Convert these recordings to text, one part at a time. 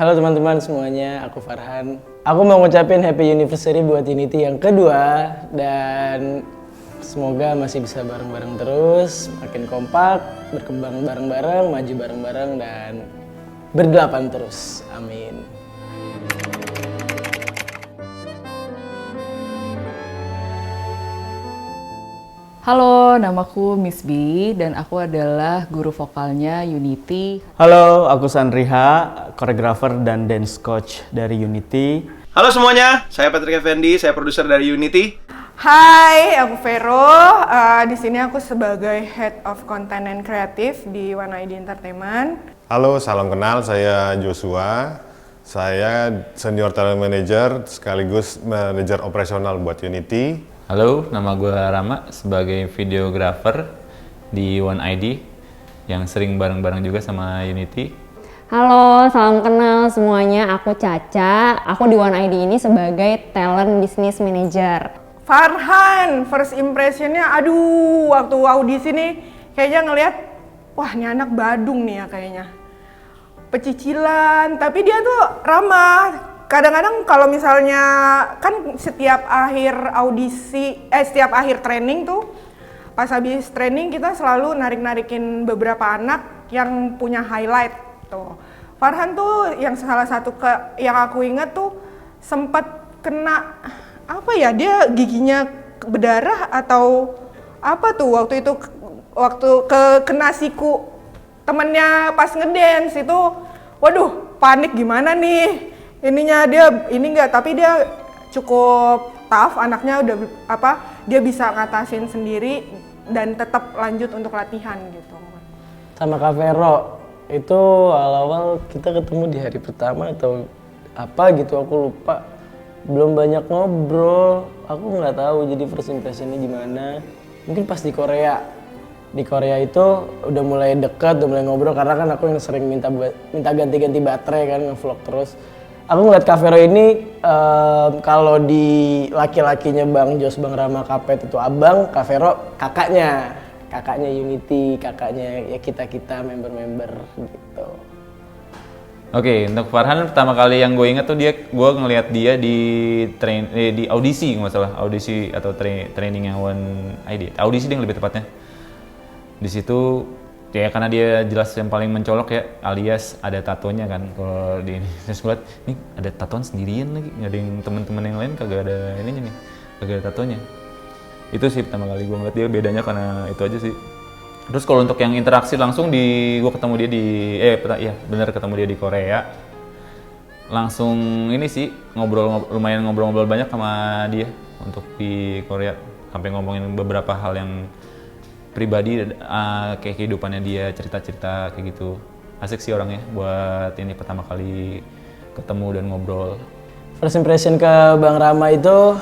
Halo teman-teman semuanya, aku Farhan. Aku mau ngucapin happy anniversary buat Unity yang kedua dan semoga masih bisa bareng-bareng terus, makin kompak, berkembang bareng-bareng, maju bareng-bareng dan berdelapan terus. Amin. Halo, namaku Miss B dan aku adalah guru vokalnya Unity. Halo, aku Sandriha, koreografer dan dance coach dari Unity. Halo semuanya, saya Patrick Effendi, saya produser dari Unity. Hai, aku Vero. Di sini aku sebagai Head of Content and Creative di One ID Entertainment. Halo, salam kenal. Saya Joshua. Saya Senior Talent Manager sekaligus manajer operasional buat Unity. Halo, nama gue Rama sebagai videographer di One ID yang sering bareng-bareng juga sama Unity. Halo, salam kenal semuanya. Aku Caca. Aku di One ID ini sebagai talent business manager. Farhan, first impressionnya, aduh, waktu audisi nih, kayaknya ngelihat, wah ini anak Badung nih ya kayaknya. Pecicilan, tapi dia tuh ramah. Kadang-kadang kalau misalnya, kan setiap akhir audisi, setiap akhir training tuh, pas habis training kita selalu narik-narikin beberapa anak yang punya highlight tuh. Farhan tuh yang salah satu yang aku ingat tuh sempat kena apa ya, dia giginya berdarah atau apa tuh waktu itu, kena siku temennya pas ngedance itu, waduh panik gimana nih ininya, dia ini enggak, tapi dia cukup tough anaknya, udah dia bisa ngatasin sendiri dan tetap lanjut untuk latihan gitu. Sama Kak Vero, itu awal-awal kita ketemu di hari pertama atau apa gitu, aku lupa. Belum banyak ngobrol, aku nggak tahu jadi first impressionnya gimana. Mungkin pas di Korea. Di Korea itu udah mulai dekat, udah mulai ngobrol karena kan aku yang sering minta ganti-ganti baterai kan, ngevlog terus. Aku ngeliat Kak Vero ini kalau di laki-lakinya Bang Jos, Bang Rama, Kapet itu abang, Kak Vero kakaknya Unity, kakaknya ya kita member-member gitu. Oke, untuk Farhan pertama kali yang gue inget tuh gue ngeliat dia di audisi, nggak salah audisi atau training yang One ID, audisi dia yang lebih tepatnya. Di situ ya karena dia jelas yang paling mencolok ya, alias ada tatonya kan kalau di ini. Terus gue liat, nih ada tatoan sendirian lagi, nggak ada yang teman-teman yang lain kagak ada ininya nih, kagak ada tatonya. Itu sih pertama kali gue ngeliat dia, bedanya karena itu aja sih. Terus kalau untuk yang interaksi langsung gue ketemu dia ketemu dia di Korea. Langsung ini sih lumayan ngobrol banyak sama dia untuk di Korea, sampai ngomongin beberapa hal yang pribadi, kayak kehidupannya dia, cerita-cerita kayak gitu. Asik sih orangnya buat ini pertama kali ketemu dan ngobrol. First impression ke Bang Rama itu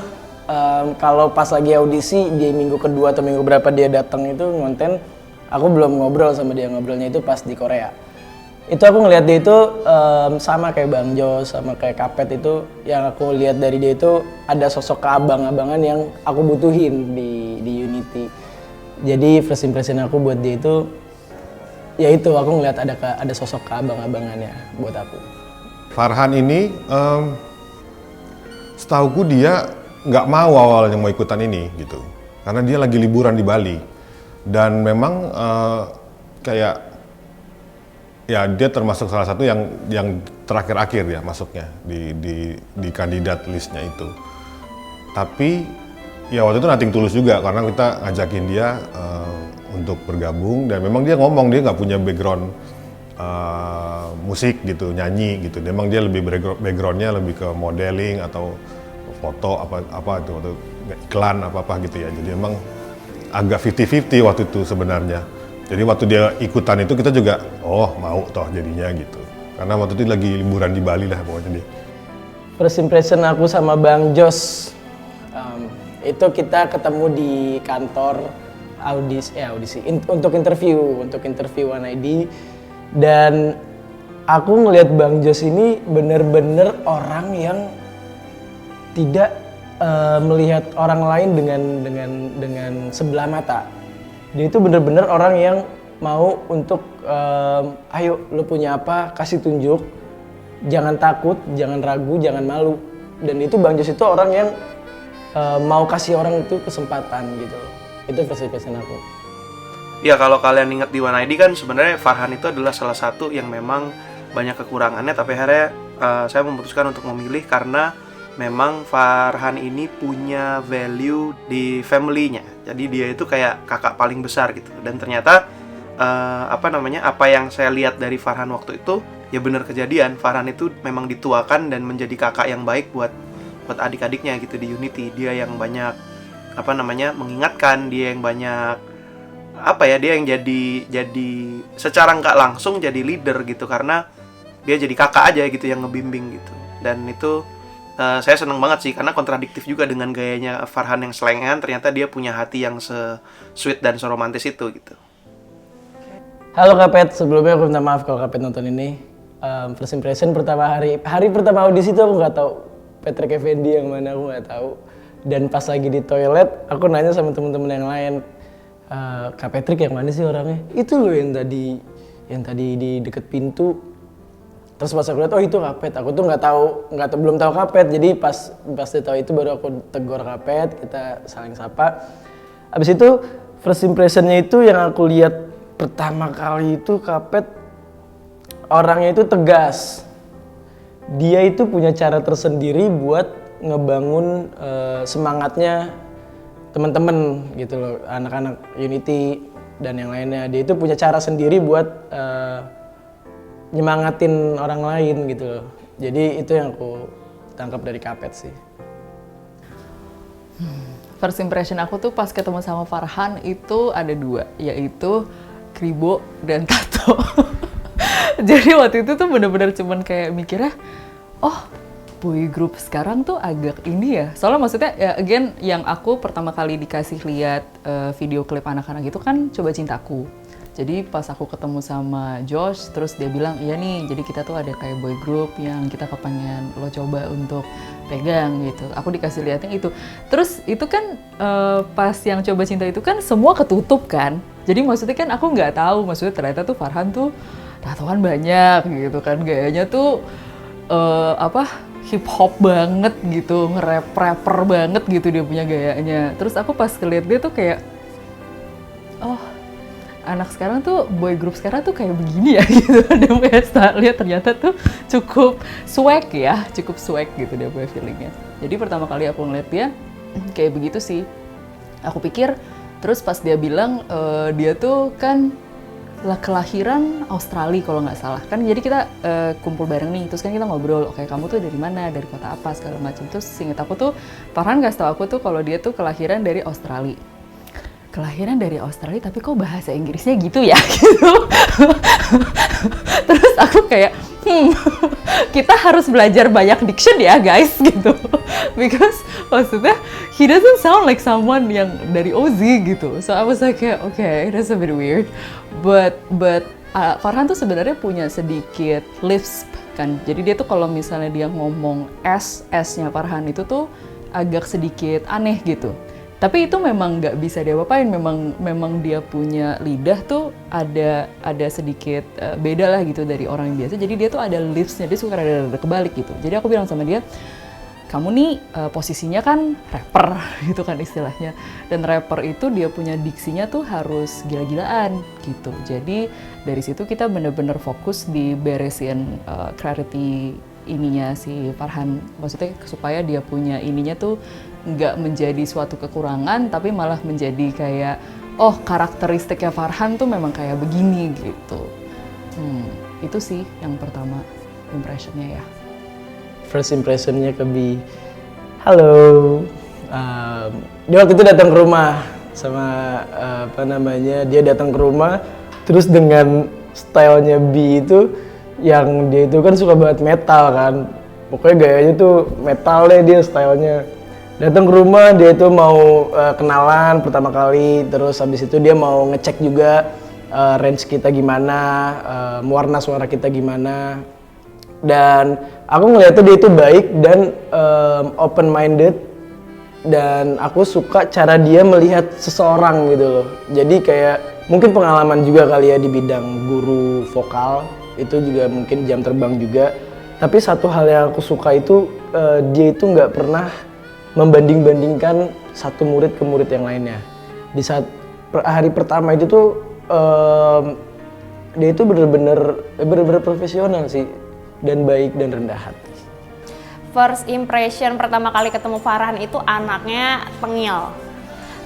kalau pas lagi audisi di minggu kedua atau minggu berapa dia datang itu ngonten, aku belum ngobrol sama dia, ngobrolnya itu pas di Korea. Itu aku ngeliat dia itu sama kayak Bang Jos, sama kayak Kapet itu, yang aku lihat dari dia itu ada sosok keabang-abangan yang aku butuhin di Unity. Jadi first impression aku buat dia itu, ya itu aku ngeliat ada sosok keabang-abangannya buat aku. Farhan ini, setauku dia nggak mau awalnya mau ikutan ini gitu, karena dia lagi liburan di Bali. Dan memang kayak ya dia termasuk salah satu yang terakhir-akhir ya masuknya di kandidat listnya itu. Tapi ya waktu itu nothing tulus juga karena kita ngajakin dia untuk bergabung, dan memang dia ngomong dia nggak punya background musik gitu, nyanyi gitu. Memang dia lebih backgroundnya lebih ke modeling atau foto apa itu, atau iklan apa gitu ya. Jadi memang agak 50-50 waktu itu sebenarnya. Jadi waktu dia ikutan itu kita juga mau toh jadinya gitu. Karena waktu itu lagi liburan di Bali lah pokoknya dia. First impression aku sama Bang Jos, itu kita ketemu di kantor audisi untuk interview One ID, dan aku ngelihat Bang Jos ini bener-bener orang yang tidak melihat orang lain dengan sebelah mata. Dia itu bener-bener orang yang mau untuk ayo lo punya apa kasih tunjuk, jangan takut, jangan ragu, jangan malu. Dan itu Bang Jos itu orang yang mau kasih orang itu kesempatan gitu loh. Itu first impression aku. Ya kalau kalian ingat di One ID kan sebenarnya Farhan itu adalah salah satu yang memang banyak kekurangannya, tapi akhirnya saya memutuskan untuk memilih karena memang Farhan ini punya value di family-nya. Jadi dia itu kayak kakak paling besar gitu. Dan ternyata apa yang saya lihat dari Farhan waktu itu ya benar kejadian. Farhan itu memang dituakan dan menjadi kakak yang baik buat adik-adiknya gitu di Unity. Dia yang banyak mengingatkan, dia yang banyak dia yang jadi secara nggak langsung jadi leader gitu, karena dia jadi kakak aja gitu yang ngebimbing gitu. Dan itu saya seneng banget sih, karena kontradiktif juga dengan gayanya Farhan yang selengean, ternyata dia punya hati yang se-sweet dan se-romantis itu gitu. Halo Kapet, sebelumnya aku minta maaf kalau Kapet nonton ini. First impression pertama hari pertama audisi itu aku nggak tahu Patrick Effendi yang mana, aku nggak tahu. Dan pas lagi di toilet, aku nanya sama teman-teman yang lain, Kak Patrick yang mana sih orangnya? Itu loh yang tadi di deket pintu. Terus pas aku lihat, oh itu Kapet. Aku tuh belum tahu Kapet. Jadi pas tahu itu baru aku tegur Kapet, kita saling sapa. Abis itu first impressionnya itu yang aku lihat pertama kali itu Kapet orangnya itu tegas. Dia itu punya cara tersendiri buat ngebangun semangatnya teman-teman gitu loh, anak-anak Unity dan yang lainnya. Dia itu punya cara sendiri buat nyemangatin orang lain gitu loh. Jadi itu yang aku tangkap dari Kapet sih. First impression aku tuh pas ketemu sama Farhan itu ada 2, yaitu kribo dan tato. Jadi waktu itu tuh bener-bener cuman kayak mikirnya, oh boy group sekarang tuh agak ini ya. Soalnya maksudnya ya again yang aku pertama kali dikasih lihat video klip anak-anak itu kan Coba Cintaku. Jadi pas aku ketemu sama Josh, terus dia bilang, iya nih, jadi kita tuh ada kayak boy group yang kita kepengen lo coba untuk pegang gitu. Aku dikasih lihatnya itu. Terus itu kan pas yang Coba Cinta itu kan semua ketutup kan. Jadi maksudnya kan aku nggak tahu, maksudnya ternyata tuh Farhan tuh tatoan banyak gitu kan. Gayanya tuh hip hop banget gitu, nge-rapper banget gitu dia punya gayanya. Terus aku pas ngeliat dia tuh kayak, oh anak sekarang tuh, boy group sekarang tuh kayak begini ya gitu. Dia punya style ternyata tuh cukup swag gitu dia punya feelingnya. Jadi pertama kali aku ngeliat dia kayak begitu sih. Aku pikir, terus pas dia bilang dia tuh kan kelahiran Australia kalau nggak salah. Kan jadi kita kumpul bareng nih, terus kan kita ngobrol, oke kamu tuh dari mana, dari kota apa, segala macam. Terus seinget aku tuh, Farhan kasih tau aku tuh kalau dia tuh kelahiran dari Australia. Kelahiran dari Australia tapi kok bahasa Inggrisnya gitu ya gitu. Terus aku kayak kita harus belajar banyak diction ya guys gitu, because maksudnya he doesn't sound like someone yang dari OZ gitu. So I was like okay, that's a bit weird, but Farhan tuh sebenarnya punya sedikit lisp kan. Jadi dia tuh kalau misalnya dia ngomong S-nya Farhan itu tuh agak sedikit aneh gitu. Tapi itu memang nggak bisa dia apain, memang dia punya lidah tuh ada sedikit beda lah gitu dari orang yang biasa. Jadi dia tuh ada lispsnya, dia suka ada kebalik gitu. Jadi aku bilang sama dia, kamu nih posisinya kan rapper gitu kan istilahnya. Dan rapper itu dia punya diksinya tuh harus gila-gilaan gitu. Jadi dari situ kita bener-bener fokus di beresin clarity ininya si Farhan. Maksudnya supaya dia punya ininya tuh nggak menjadi suatu kekurangan, tapi malah menjadi kayak, oh karakteristiknya Farhan tuh memang kayak begini gitu. Itu sih yang pertama impressionnya ya. First impressionnya ke Bi, halo. Dia waktu itu datang ke rumah sama dia datang ke rumah, terus dengan stylenya Bi itu, yang dia itu kan suka banget metal kan, pokoknya gayanya tuh metal deh dia stylenya. Datang ke rumah, dia itu mau kenalan pertama kali, terus habis itu dia mau ngecek juga range kita gimana, warna suara kita gimana. Dan aku ngeliatnya dia itu baik dan open minded, dan aku suka cara dia melihat seseorang gitu loh. Jadi kayak mungkin pengalaman juga kali ya di bidang guru vokal, itu juga mungkin jam terbang juga. Tapi satu hal yang aku suka itu dia itu nggak pernah membanding-bandingkan satu murid ke murid yang lainnya. Di saat hari pertama itu tuh dia itu bener-bener profesional sih, dan baik dan rendah hati. First impression pertama kali ketemu Farhan itu anaknya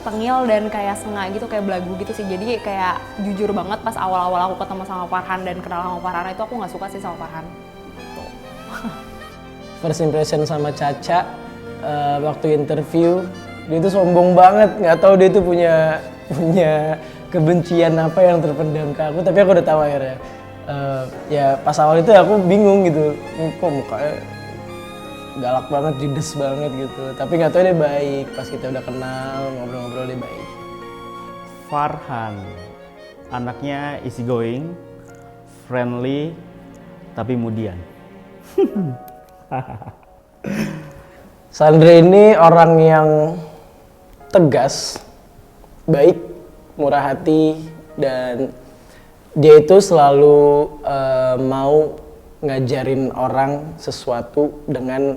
tengil dan kayak sengak gitu, kayak belagu gitu sih. Jadi kayak jujur banget pas awal-awal aku ketemu sama Farhan dan kenal sama Farhan itu aku nggak suka sih sama Farhan. Tuh. First impression sama Caca waktu interview, dia itu sombong banget, nggak tahu dia itu punya kebencian apa yang terpendam ke aku, tapi aku udah tahu akhirnya. Ya pas awal itu aku bingung gitu, kok mukanya galak banget, judes banget gitu. Tapi nggak tahu dia baik, pas kita udah kenal, ngobrol-ngobrol dia baik. Farhan, anaknya easy going, friendly, tapi mudian. Sandra ini orang yang tegas, baik, murah hati, dan dia itu selalu mau ngajarin orang sesuatu dengan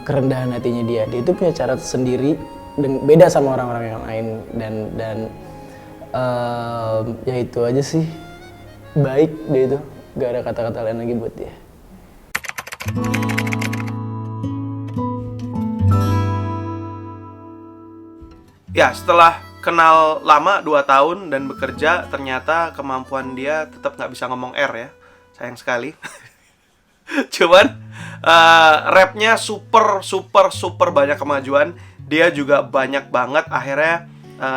kerendahan hatinya dia. Dia itu punya cara sendiri, beda sama orang-orang yang lain, dan ya itu aja sih, baik dia itu, gak ada kata-kata lain lagi buat dia. Ya, setelah kenal lama 2 tahun dan bekerja, ternyata kemampuan dia tetap nggak bisa ngomong R ya. Sayang sekali. Cuman rapnya super banyak kemajuan. Dia juga banyak banget akhirnya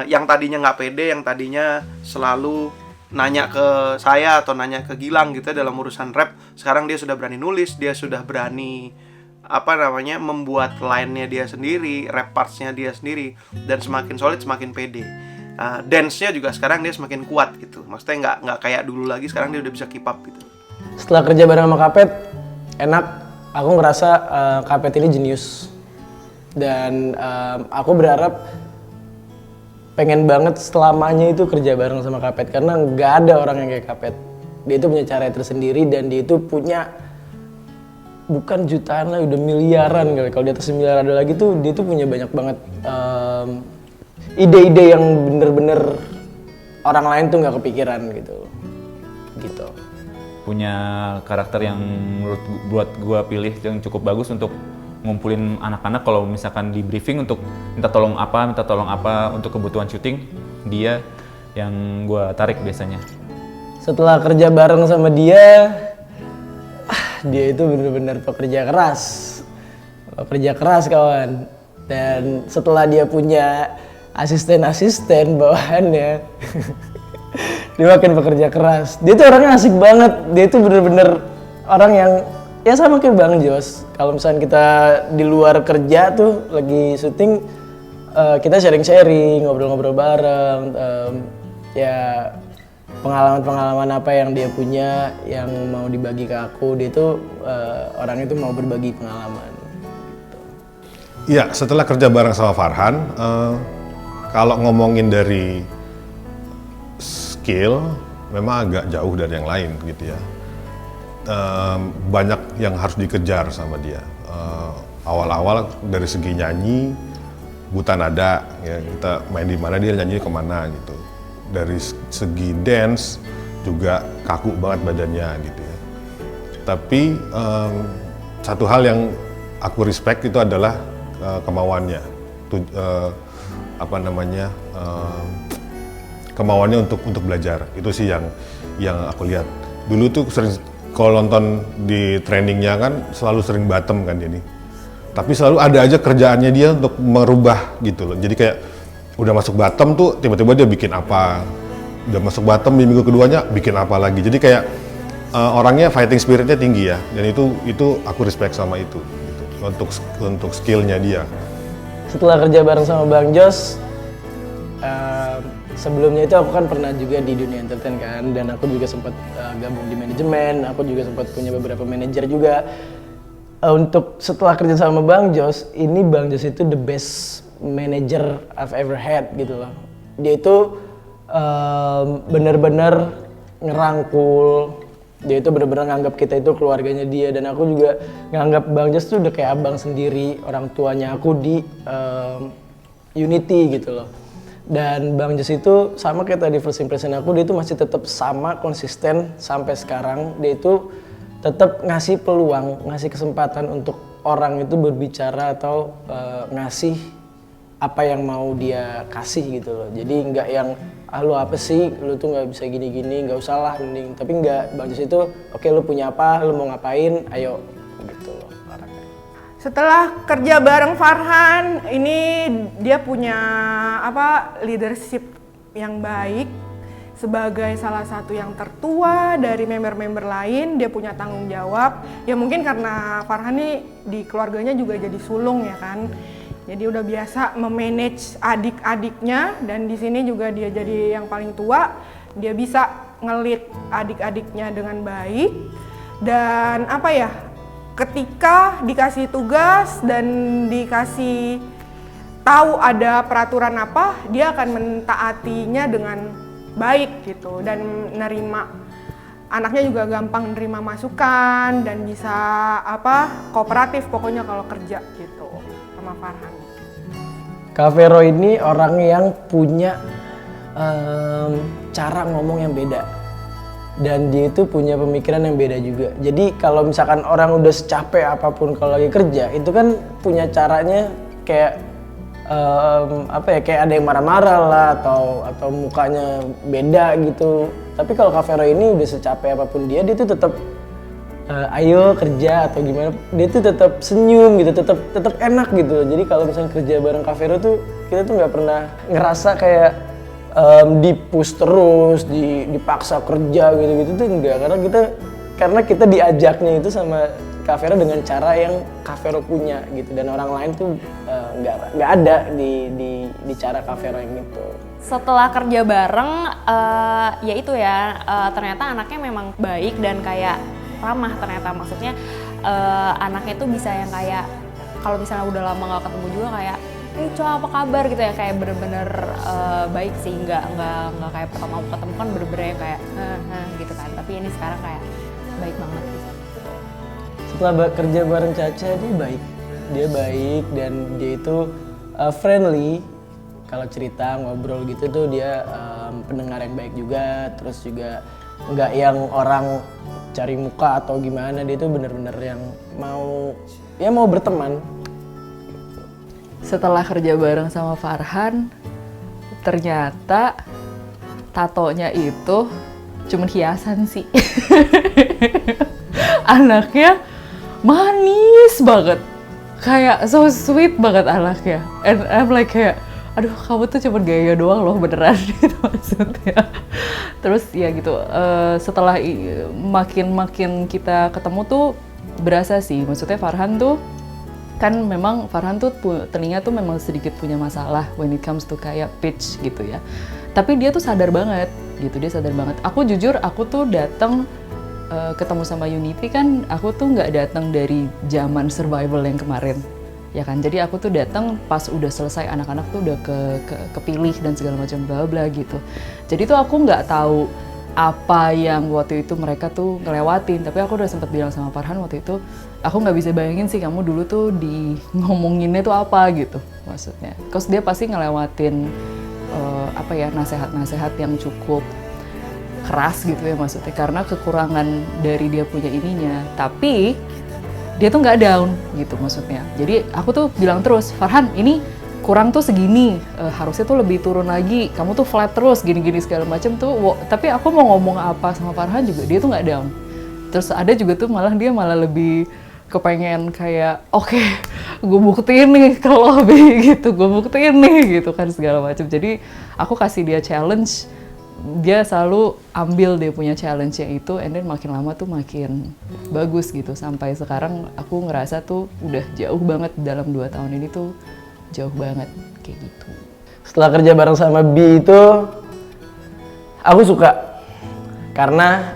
yang tadinya nggak pede, yang tadinya selalu nanya ke saya atau nanya ke Gilang gitu ya dalam urusan rap. Sekarang dia sudah berani nulis, dia sudah berani membuat line-nya dia sendiri, rap parts-nya dia sendiri, dan semakin solid semakin pede. Dance-nya juga sekarang dia semakin kuat gitu. Maksudnya nggak kayak dulu lagi, sekarang dia udah bisa keep up gitu. Setelah kerja bareng sama Kapet, enak. Aku ngerasa Kapet ini jenius. Dan aku berharap pengen banget selamanya itu kerja bareng sama Kapet. Karena nggak ada orang yang kayak Kapet. Dia itu punya cara tersendiri dan dia itu punya bukan jutaan lah, udah miliaran kali. Kalau di atas miliar ada lagi tuh, dia tuh punya banyak banget ide-ide yang bener-bener orang lain tuh nggak kepikiran gitu. Punya karakter yang buat gua pilih yang cukup bagus untuk ngumpulin anak-anak. Kalau misalkan di briefing untuk minta tolong apa untuk kebutuhan syuting, dia yang gua tarik biasanya. Setelah kerja bareng sama dia itu bener-bener pekerja keras kawan. Dan setelah dia punya asisten bawahannya dia makin pekerja keras. Dia tuh orangnya asik banget. Dia tuh bener-bener orang yang ya sama kayak Bang Jos. Kalau misalnya kita di luar kerja tuh lagi syuting, kita sharing-sharing, ngobrol-ngobrol bareng, ya pengalaman-pengalaman apa yang dia punya yang mau dibagi ke aku. Dia tuh orang itu mau berbagi pengalaman. Iya, setelah kerja bareng sama Farhan, kalau ngomongin dari skill, memang agak jauh dari yang lain gitu ya. Banyak yang harus dikejar sama dia. Awal-awal dari segi nyanyi, buta nada, ya, kita main di mana dia nyanyi kemana gitu. Dari segi dance juga kaku banget badannya gitu ya. Tapi satu hal yang aku respect itu adalah kemauannya, kemauannya untuk belajar. Itu sih yang aku lihat. Dulu tuh sering kalau nonton di trainingnya kan selalu sering bottom kan dia nih. Tapi selalu ada aja kerjaannya dia untuk merubah gitu loh. Jadi kayak udah masuk bottom tuh tiba-tiba dia bikin apa. Udah masuk bottom di minggu keduanya bikin apa lagi. Jadi kayak orangnya fighting spiritnya tinggi ya. Dan itu aku respect sama itu gitu. Untuk skillnya dia. Setelah kerja bareng sama Bang Jos, sebelumnya itu aku kan pernah juga di dunia entertain kan, dan aku juga sempat gabung di manajemen, aku juga sempat punya beberapa manajer juga. Untuk setelah kerja sama Bang Jos, ini Bang Jos itu the best manager I've ever had gitu loh. Dia itu benar-benar ngerangkul, Dia itu bener-bener nganggap kita itu keluarganya dia, dan aku juga nganggap Bang Jas tuh udah kayak abang sendiri, orang tuanya aku di Unity gitu loh. Dan Bang Jas itu sama kayak tadi first impression aku, dia itu masih tetap sama konsisten sampai sekarang. Dia itu tetap ngasih peluang, ngasih kesempatan untuk orang itu berbicara atau ngasih apa yang mau dia kasih gitu loh. Jadi nggak yang lu apa sih, lu tuh nggak bisa gini-gini, nggak usah lah mending. Tapi nggak, Bang Jas itu oke, lu punya apa, lu mau ngapain, ayo gitu loh orangnya. Setelah kerja bareng Farhan, ini dia punya leadership yang baik. Sebagai salah satu yang tertua dari member-member lain, dia punya tanggung jawab. Ya mungkin karena Farhan nih di keluarganya juga jadi sulung ya kan. Jadi udah biasa memanage adik-adiknya, dan di sini juga dia jadi yang paling tua. Dia bisa ngelit adik-adiknya dengan baik. Dan ketika dikasih tugas dan dikasih tahu ada peraturan apa, dia akan mentaatinya dengan baik gitu, dan nerima. Anaknya juga gampang nerima masukan dan bisa kooperatif pokoknya kalau kerja gitu sama Farhan. Kak Vero ini orang yang punya cara ngomong yang beda, dan dia itu punya pemikiran yang beda juga. Jadi kalau misalkan orang udah secapek apapun kalau lagi kerja, itu kan punya caranya kayak kayak ada yang marah-marah lah atau mukanya beda gitu. Tapi kalau Kak Vero ini udah secapek apapun dia tuh tetap ayo kerja atau gimana, dia tuh tetap senyum gitu, tetap enak gitu. Jadi kalau misalnya kerja bareng Kak Vero tuh kita tuh nggak pernah ngerasa kayak di-push terus, dipaksa kerja gitu-gitu tuh enggak, karena kita diajaknya itu sama Kak Vero dengan cara yang Kak Vero punya gitu, dan orang lain tuh nggak ada di cara Kak Vero yang itu. Setelah kerja bareng, ternyata anaknya memang baik dan kayak ramah ternyata. Maksudnya anaknya tuh bisa yang kayak kalau misalnya udah lama nggak ketemu juga kayak Coba apa kabar gitu ya, kayak bener-bener baik sih, nggak kayak pertama ketemu kan bener-bener yang kayak gitu kan, tapi ini sekarang kayak baik banget gitu. Setelah kerja bareng Caca, dia baik dan dia itu friendly. Kalau cerita ngobrol gitu tuh dia pendengar yang baik juga, terus juga nggak yang orang cari muka atau gimana. Dia tuh bener-bener yang mau berteman. Setelah kerja bareng sama Farhan, ternyata tatonya itu cuman hiasan sih. Anaknya manis banget, kayak so sweet banget anaknya. And I'm like kayak, aduh kamu tuh cuma gaya doang loh beneran gitu maksudnya. Terus ya gitu, setelah makin kita ketemu tuh berasa sih, maksudnya Farhan tuh kan memang Farhan tuh telinga tuh memang sedikit punya masalah when it comes to kayak pitch gitu ya. Tapi dia tuh sadar banget gitu, dia sadar banget. Aku jujur, aku tuh datang ketemu sama Unity kan, aku tuh nggak datang dari zaman survival yang kemarin, ya kan. Jadi aku tuh datang pas udah selesai anak-anak tuh udah kepilih dan segala macam bla bla gitu. Jadi tuh aku nggak tahu apa yang waktu itu mereka tuh ngelewatin, tapi aku udah sempat bilang sama Farhan waktu itu, aku nggak bisa bayangin sih kamu dulu tuh di ngomonginnya tuh apa gitu maksudnya. Terus dia pasti ngelewatin nasehat-nasehat yang cukup keras gitu ya maksudnya, karena kekurangan dari dia punya ininya, tapi dia tuh nggak down gitu maksudnya. Jadi aku tuh bilang terus, Farhan ini kurang tuh segini, harusnya tuh lebih turun lagi, kamu tuh flat terus gini-gini segala macam tuh. Tapi aku mau ngomong apa sama Farhan juga dia tuh nggak down. Terus ada juga tuh dia malah lebih kepengen kayak oke, gue buktiin nih ke lobby gitu, gue buktiin nih gitu kan segala macam. Jadi aku kasih dia challenge, dia selalu ambil dia punya challenge-nya itu, and then makin lama tuh makin bagus gitu. Sampai sekarang aku ngerasa tuh udah jauh banget dalam 2 tahun ini tuh, jauh banget kayak gitu. Setelah kerja bareng sama B itu, aku suka. Karena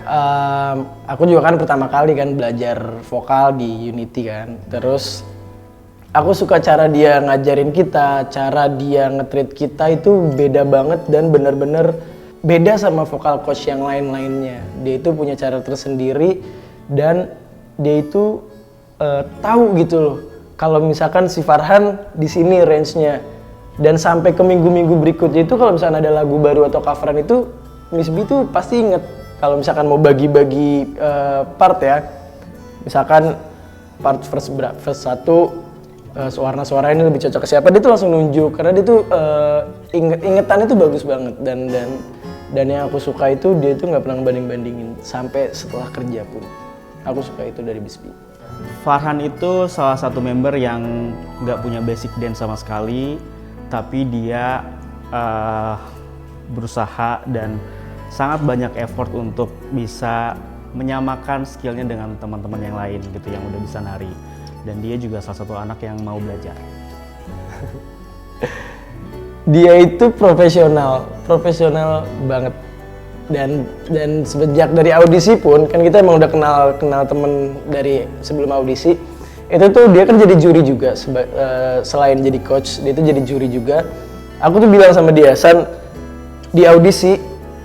aku juga kan pertama kali kan belajar vokal di Unity kan. Terus aku suka cara dia ngajarin kita, cara dia nge-treat kita itu beda banget dan bener-bener beda sama vokal coach yang lain-lainnya. Dia itu punya cara tersendiri dan dia itu tahu gitu loh. Kalau misalkan si Farhan di sini range-nya dan sampai ke minggu-minggu berikutnya itu kalau misalkan ada lagu baru atau coveran itu Miss B tuh pasti inget kalau misalkan mau bagi-bagi part ya. Misalkan part verse 1 suara ini lebih cocok ke siapa, dia tuh langsung nunjuk karena dia tuh ingetannya tuh bagus banget dan yang aku suka itu dia tuh nggak pernah banding-bandingin sampai setelah kerja pun. Aku suka itu dari Miss B. Farhan itu salah satu member yang nggak punya basic dance sama sekali, tapi dia berusaha dan sangat banyak effort untuk bisa menyamakan skillnya dengan teman-teman yang lain gitu yang udah bisa nari. Dan dia juga salah satu anak yang mau belajar. Dia itu profesional banget. Dan semenjak dari audisi pun kan kita emang udah kenal temen dari sebelum audisi. Itu tuh dia kan jadi juri juga selain jadi coach, dia tuh jadi juri juga. Aku tuh bilang sama dia, San, di audisi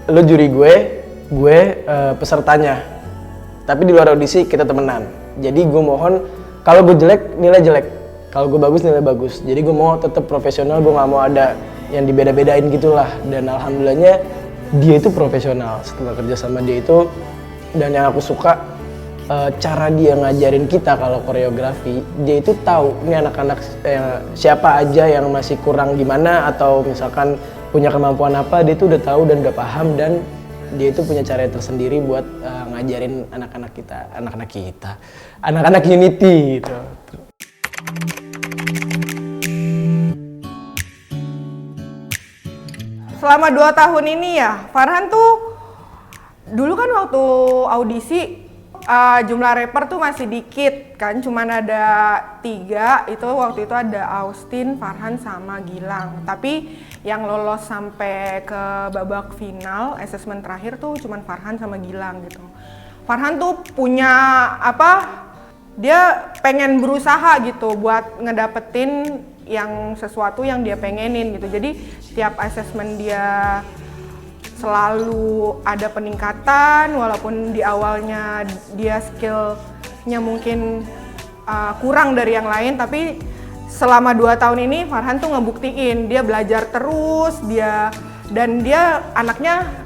lo juri gue pesertanya. Tapi di luar audisi kita temenan. Jadi gue mohon kalau gue jelek nilai jelek, kalau gue bagus nilai bagus. Jadi gue mau tetap profesional, gue nggak mau ada yang dibeda-bedain gitulah. Dan alhamdulillahnya dia itu profesional setelah kerja sama dia itu. Dan yang aku suka cara dia ngajarin kita kalau koreografi, dia itu tahu ini anak-anak siapa aja yang masih kurang gimana atau misalkan punya kemampuan apa, dia itu udah tahu dan udah paham dan dia itu punya cara tersendiri buat ngajarin anak-anak kita, anak-anak Unity gitu. Selama 2 tahun ini ya, Farhan tuh dulu kan waktu audisi jumlah rapper tuh masih dikit kan, cuman ada 3, itu waktu itu ada Austin, Farhan sama Gilang. Tapi yang lolos sampai ke babak final, asesmen terakhir tuh cuman Farhan sama Gilang gitu. Farhan tuh punya dia pengen berusaha gitu buat ngedapetin yang sesuatu yang dia pengenin gitu. Jadi setiap asesmen dia selalu ada peningkatan, walaupun di awalnya dia skillnya mungkin kurang dari yang lain, tapi selama 2 tahun ini Farhan tuh ngebuktiin dia belajar terus, dia anaknya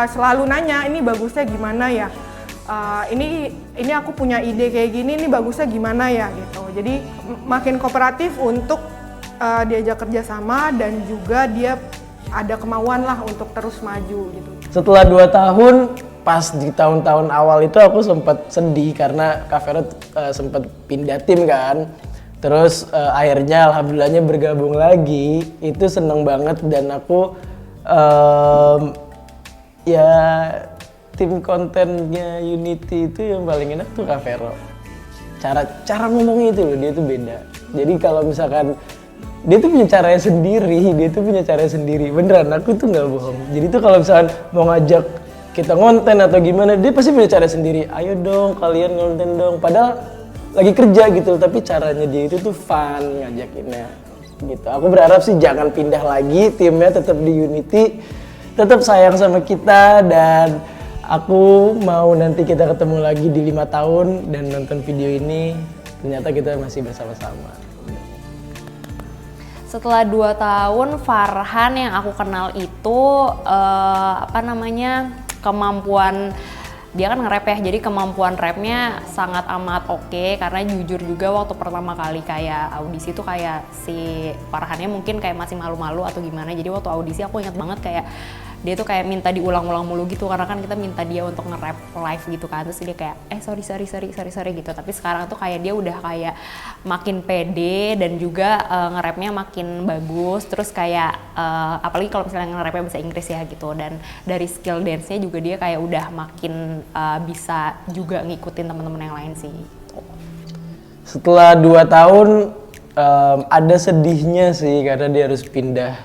selalu nanya ini bagusnya gimana ya, ini aku punya ide kayak gini, ini bagusnya gimana ya gitu. Jadi makin kooperatif untuk diajak kerjasama dan juga dia ada kemauan lah untuk terus maju gitu. Setelah 2 tahun, pas di tahun-tahun awal itu aku sempat sedih karena Kak Vero sempat pindah tim kan. Terus akhirnya alhamdulillahnya bergabung lagi, itu seneng banget dan aku ya tim kontennya Unity itu yang paling enak tuh Kak Vero. Cara ngomongnya itu loh, dia tuh beda. Jadi kalau misalkan dia tuh punya caranya sendiri, beneran aku tuh nggak bohong. Jadi tuh kalau misalkan mau ngajak kita ngonten atau gimana, dia pasti punya cara sendiri. Ayo dong kalian ngonten dong, padahal lagi kerja gitu, tapi caranya dia itu tuh fun ngajakinnya gitu. Aku berharap sih jangan pindah lagi, timnya tetap di Unity, tetap sayang sama kita, dan aku mau nanti kita ketemu lagi di 5 tahun dan nonton video ini, ternyata kita masih bersama-sama. Setelah 2 tahun, Farhan yang aku kenal itu kemampuan dia kan nge-rap ya, jadi kemampuan rapnya sangat amat oke. Karena jujur juga waktu pertama kali kayak audisi tuh kayak si Farhannya mungkin kayak masih malu-malu atau gimana. Jadi waktu audisi aku ingat banget kayak dia tuh kayak minta diulang-ulang mulu gitu, karena kan kita minta dia untuk nge-rap live gitu kan. Terus dia kayak sorry gitu. Tapi sekarang tuh kayak dia udah kayak makin pede dan juga nge-rapnya makin bagus. Terus kayak apalagi kalau misalnya nge-rapnya bahasa Inggris ya gitu. Dan dari skill dance-nya juga dia kayak udah makin bisa juga ngikutin teman-teman yang lain sih. Setelah 2 tahun ada sedihnya sih karena dia harus pindah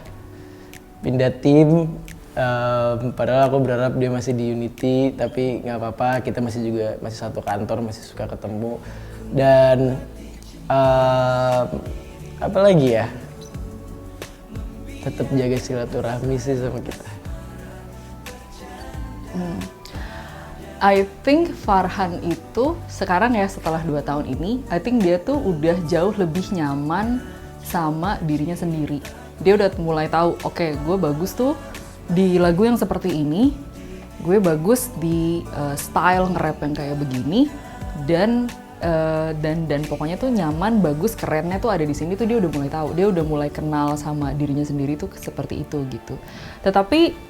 tim. Padahal aku berharap dia masih di Unity, tapi nggak apa-apa, kita masih satu kantor, masih suka ketemu. Dan apa lagi ya, tetap jaga silaturahmi sih sama kita. I think Farhan itu sekarang ya setelah 2 tahun ini, I think dia tuh udah jauh lebih nyaman sama dirinya sendiri. Dia udah mulai tahu, oke, gue bagus tuh di lagu yang seperti ini, gue bagus di style nge-rap yang kayak begini, dan pokoknya tuh nyaman, bagus, kerennya tuh ada di sini tuh dia udah mulai tahu. Dia udah mulai kenal sama dirinya sendiri tuh seperti itu gitu. Tetapi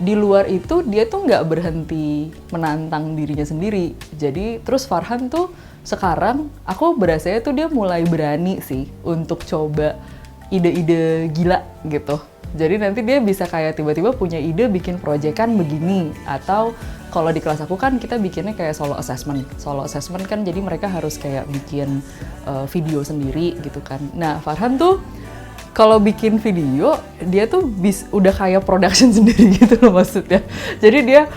di luar itu dia tuh nggak berhenti menantang dirinya sendiri. Jadi terus Farhan tuh sekarang aku berasanya tuh dia mulai berani sih untuk coba ide-ide gila gitu. Jadi nanti dia bisa kayak tiba-tiba punya ide bikin proyekan begini, atau kalau di kelas aku kan kita bikinnya kayak solo assessment. Solo assessment kan jadi mereka harus kayak bikin video sendiri gitu kan. Nah, Farhan tuh kalau bikin video, dia tuh udah kayak production sendiri gitu loh maksudnya. Jadi dia,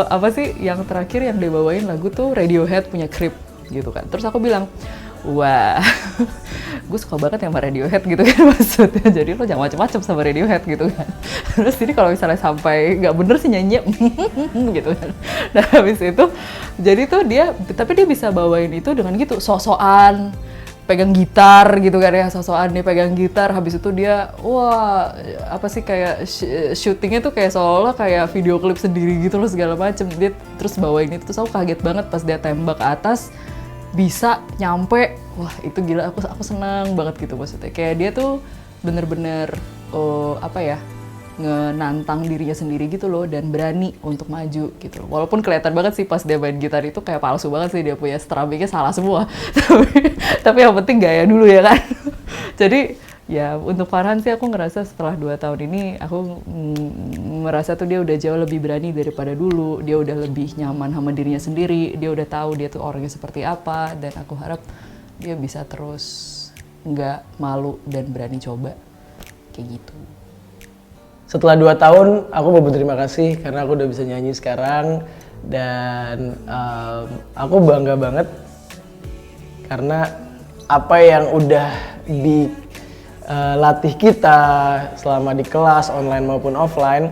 apa sih, yang terakhir yang dia bawain lagu tuh Radiohead punya Creep gitu kan. Terus aku bilang, wah, gue suka banget sama Radiohead gitu kan maksudnya. Jadi lo jangan macem-macem sama Radiohead gitu kan. Terus ini kalau misalnya sampai nggak bener sih nyanyi, gitu kan. Nah habis itu, jadi tuh dia, tapi dia bisa bawain itu dengan gitu, sok-sokan, pegang gitar gitu kan ya, sosokan dia pegang gitar, habis itu dia wah apa sih kayak syutingnya tuh kayak seolah kayak video klip sendiri gitu loh segala macem. Dia terus bawain itu, terus aku kaget banget pas dia tembak ke atas bisa nyampe, wah itu gila, aku senang banget gitu maksudnya. Kayak dia tuh bener-bener apa ya, ngenantang dirinya sendiri gitu loh, dan berani untuk maju gitu loh. Walaupun kelihatan banget sih pas dia main gitar itu kayak palsu banget sih, dia punya strummingnya salah semua. tapi yang penting gaya dulu ya kan. Jadi ya untuk Farhan sih aku ngerasa setelah 2 tahun ini aku merasa tuh dia udah jauh lebih berani daripada dulu. Dia udah lebih nyaman sama dirinya sendiri, dia udah tahu dia tuh orangnya seperti apa, dan aku harap dia bisa terus nggak malu dan berani coba kayak gitu. Setelah 2 tahun, aku mau berterima kasih karena aku udah bisa nyanyi sekarang, dan aku bangga banget karena apa yang udah dilatih kita selama di kelas online maupun offline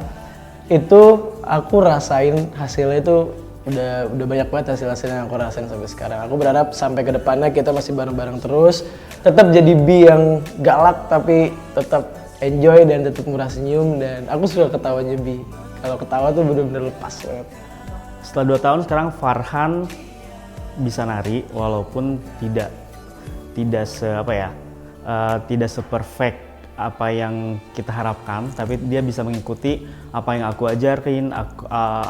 itu aku rasain hasilnya itu udah banyak banget hasil yang aku rasain sampai sekarang. Aku berharap sampai ke depannya kita masih bareng-bareng terus, tetap jadi bi yang galak tapi tetap enjoy dan tetap murah senyum, dan aku suka ketawanya Bi. Kalau ketawa tuh bener-bener lepas banget. Setelah 2 tahun sekarang Farhan bisa nari walaupun tidak se-perfect apa yang kita harapkan, tapi dia bisa mengikuti apa yang aku ajarin,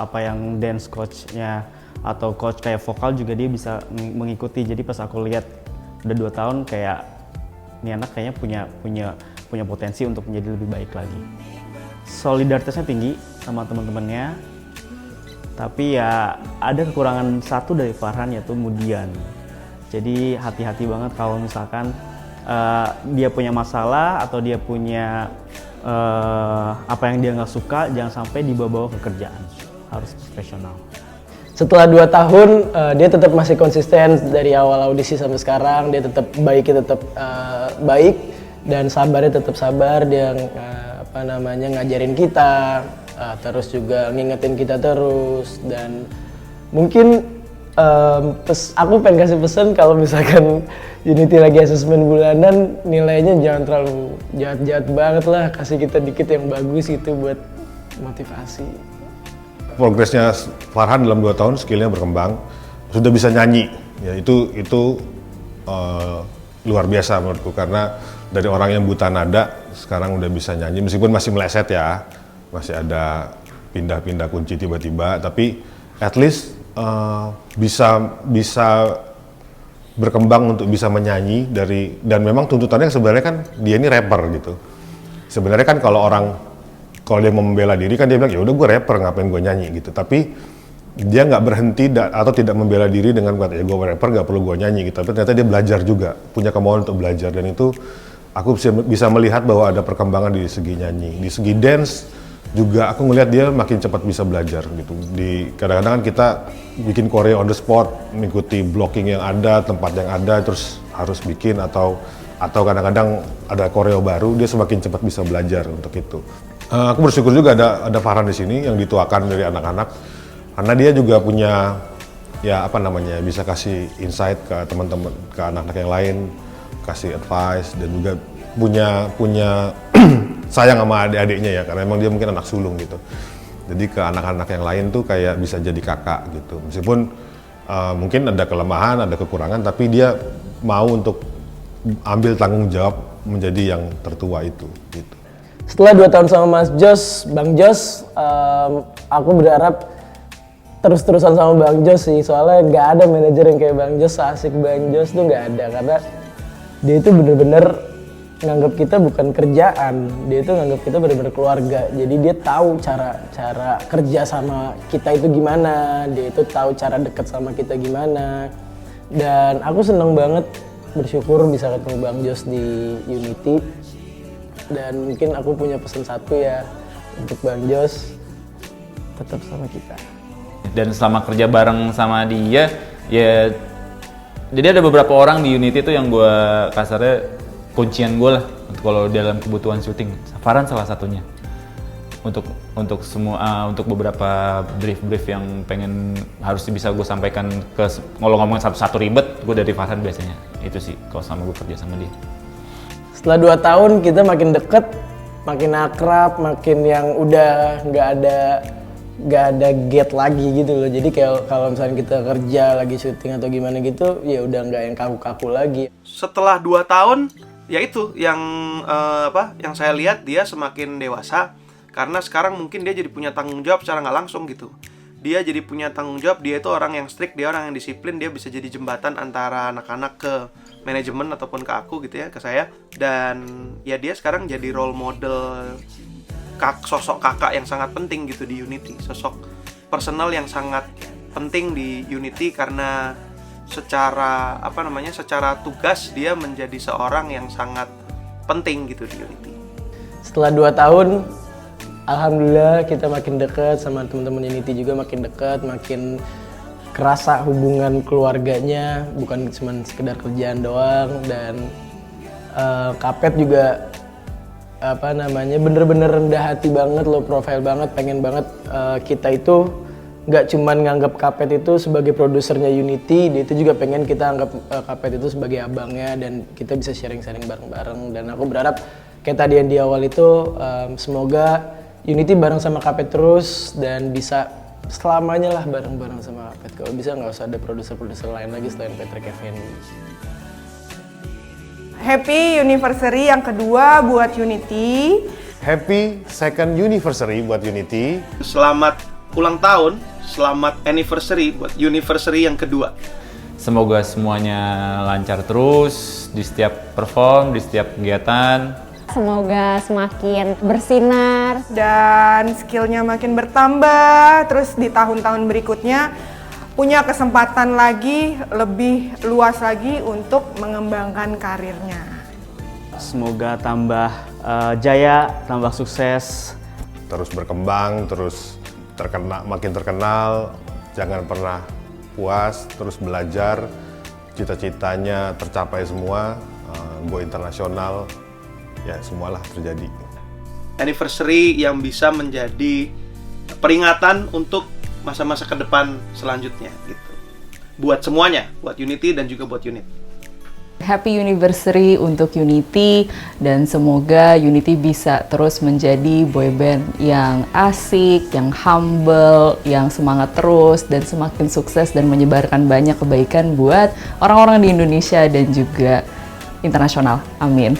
apa yang dance coachnya atau coach kayak vokal juga dia bisa mengikuti. Jadi pas aku lihat udah 2 tahun kayak ini anak kayaknya punya potensi untuk menjadi lebih baik lagi. Solidaritasnya tinggi sama teman-temannya, tapi ya ada kekurangan satu dari Farhan, yaitu kemudian. Jadi hati-hati banget kalau misalkan dia punya masalah atau dia punya apa yang dia nggak suka, jangan sampai dibawa ke kerjaan. Harus profesional. Setelah 2 tahun, dia tetap masih konsisten dari awal audisi sampai sekarang. Dia tetap baiknya tetap baik, dan sabarnya tetap sabar. Dia ngajarin kita, terus juga ngingetin kita terus. Dan mungkin aku pengen kasih pesan kalau misalkan Unity lagi asesmen bulanan, nilainya jangan terlalu jahat-jahat banget lah, kasih kita dikit yang bagus gitu buat motivasi. Progresnya Farhan dalam 2 tahun, skillnya berkembang, sudah bisa nyanyi. Ya itu luar biasa menurutku, karena dari orang yang buta nada sekarang udah bisa nyanyi, meskipun masih meleset ya, masih ada pindah-pindah kunci tiba-tiba, tapi at least bisa berkembang untuk bisa menyanyi dan memang tuntutannya sebenarnya kan dia ini rapper gitu. Sebenarnya kan kalau dia mau membela diri kan dia bilang ya udah gue rapper, ngapain gue nyanyi gitu. Tapi dia nggak berhenti atau tidak membela diri dengan kata ya gue rapper nggak perlu gue nyanyi gitu. Tapi ternyata dia belajar juga, punya kemauan untuk belajar, dan itu aku bisa melihat bahwa ada perkembangan di segi nyanyi, di segi dance juga aku ngelihat dia makin cepat bisa belajar gitu. Kadang-kadang kan kita bikin choreo on the spot, mengikuti blocking yang ada, tempat yang ada, terus harus bikin atau kadang-kadang ada choreo baru, dia semakin cepat bisa belajar untuk itu. Aku bersyukur juga ada Farhan di sini yang dituakan dari anak-anak Karena dia juga punya ya apa namanya, bisa kasih insight ke teman-teman, ke anak-anak yang lain, kasih advice, dan juga punya sayang sama adik-adiknya ya, karena emang dia mungkin anak sulung gitu. Jadi ke anak-anak yang lain tuh kayak bisa jadi kakak gitu. Meskipun mungkin ada kelemahan, ada kekurangan, tapi dia mau untuk ambil tanggung jawab menjadi yang tertua itu gitu. Setelah 2 tahun sama Mas Jos, Bang Jos, aku berharap terus-terusan sama Bang Jos sih, soalnya nggak ada manajer yang kayak Bang Jos, asik Bang Jos tuh nggak ada, karena dia itu bener-bener nganggap kita bukan kerjaan, dia itu nganggap kita bener-bener keluarga. Jadi dia tahu cara kerja sama kita itu gimana, dia itu tahu cara deket sama kita gimana. Dan aku seneng banget, bersyukur bisa ketemu Bang Jos di Unity. Dan mungkin aku punya pesan satu ya untuk Bang Jos, tetap sama kita. Dan selama kerja bareng sama dia, ya jadi ada beberapa orang di Unity itu yang gue kasarnya kuncian gue lah kalau dalam kebutuhan syuting. Farhan salah satunya. Untuk semua untuk beberapa brief yang pengen harus bisa gue sampaikan ke, kalau ngomongin satu ribet, gue dari Farhan biasanya. Itu sih kalau sama gue kerja sama dia. Setelah 2 tahun kita makin deket, makin akrab, makin yang udah nggak ada gate lagi gitu loh. Jadi kayak kalau misalnya kita kerja lagi syuting atau gimana gitu, ya udah nggak yang kaku-kaku lagi. Setelah 2 tahun, ya itu yang yang saya lihat dia semakin dewasa, karena sekarang mungkin dia jadi punya tanggung jawab secara nggak langsung gitu. Dia jadi punya tanggung jawab, dia itu orang yang strict, dia orang yang disiplin, dia bisa jadi jembatan antara anak-anak ke manajemen ataupun ke aku gitu ya, ke saya. Dan ya dia sekarang jadi role model, sosok kakak yang sangat penting gitu di Unity, sosok personal yang sangat penting di Unity, karena secara secara tugas dia menjadi seorang yang sangat penting gitu di Unity. Setelah 2 tahun, alhamdulillah kita makin dekat sama teman-teman Unity juga, makin dekat, makin kerasa hubungan keluarganya, bukan cuma sekedar kerjaan doang. Dan Kapet juga bener-bener rendah hati banget, low profile banget, pengen banget kita itu nggak cuman nganggap Kapet itu sebagai produsernya Unity, dia itu juga pengen kita anggap Kapet itu sebagai abangnya, dan kita bisa sharing-sharing bareng-bareng. Dan aku berharap kayak tadi yang di awal itu, semoga Unity bareng sama Kapet terus, dan bisa selamanya lah bareng-bareng sama Kapet. Kalau bisa nggak usah ada produser-produser lain lagi selain Patrick Effendi. Happy anniversary yang kedua buat Unity. Happy second anniversary buat Unity. Selamat ulang tahun, selamat anniversary buat anniversary yang kedua. Semoga semuanya lancar terus di setiap perform, di setiap kegiatan. Semoga semakin bersinar Dan skillnya makin bertambah, terus di tahun-tahun berikutnya punya kesempatan lagi, lebih luas lagi untuk mengembangkan karirnya. Semoga tambah jaya, tambah sukses. Terus berkembang, terus makin terkenal, jangan pernah puas, terus belajar, cita-citanya tercapai semua, go internasional, ya semualah terjadi. Anniversary yang bisa menjadi peringatan untuk masa-masa ke depan selanjutnya gitu. Buat semuanya, buat Unity dan juga buat unit. Happy anniversary untuk Unity, dan semoga Unity bisa terus menjadi boyband yang asik, yang humble, yang semangat terus, dan semakin sukses dan menyebarkan banyak kebaikan buat orang-orang di Indonesia dan juga internasional. Amin.